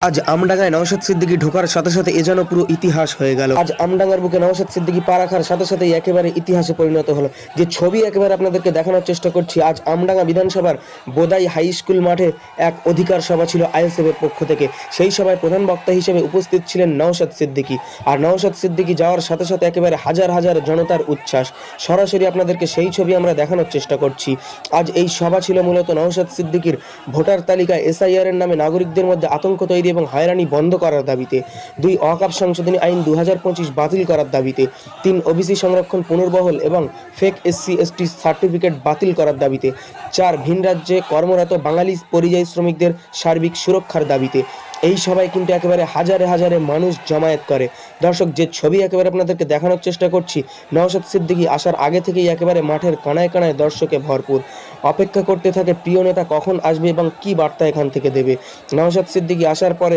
আজ আমডাঙ্গায় নওশাদ সিদ্দিকী ঢোকার সাথে সাথে এ যেন পুরো ইতিহাস হয়ে গেল। আজ আমডাঙ্গার বুকে নওশাদ সিদ্দিকী পা রাখার সাথে সাথেই একেবারে ইতিহাসে পরিণত হলো। যে ছবি একেবারে আপনাদেরকে দেখানোর চেষ্টা করছি, আজ আমডাঙ্গা বিধানসভার বোদাই হাই স্কুল মাঠে এক অধিকার সভা ছিল আইএসএফ এর পক্ষ থেকে। সেই সভায় প্রধান বক্তা হিসেবে উপস্থিত ছিলেন নওশাদ সিদ্দিকী। আর নওশাদ সিদ্দিকী যাওয়ার সাথে সাথে একেবারে হাজার হাজার জনতার উচ্ছ্বাস। সরাসরি আপনাদেরকে সেই ছবি আমরা দেখানোর চেষ্টা করছি। আজ এই সভা ছিল মূলত নওশাদ সিদ্দিকীর ভোটার তালিকায় এসআইআর এর নামে নাগরিকদের মধ্যে আতঙ্ক তৈরি এবং হয়রানি বন্ধ করার দাবিতে, 2 ওয়াকফ সংশোধনী আইন 2025 বাতিল করার দাবিতে, 3 ওবিসি সংরক্ষণ পুনর্বহাল এবং ফেক এসসি/এসটি সার্টিফিকেট বাতিল করার দাবিতে, 4 ভিন রাজ্যে কর্মরত বাঙালি পরিযায়ী শ্রমিকদের সার্বিক সুরক্ষার দাবিতে। এই সভায় কিন্তু একেবারে হাজারে হাজারে মানুষ জমায়েত করে। দর্শক, যে ছবি একেবারে আপনাদেরকে দেখানোর চেষ্টা করছি, নওশাদ সিদ্দিকী আসার আগে থেকেই একেবারে মাঠের কানায় কানায় দর্শকে ভরপুর। অপেক্ষা করতে থাকে প্রিয় নেতা কখন আসবে এবং কি বার্তা এখান থেকে দেবে। নওশাদ সিদ্দিকী আসার পরে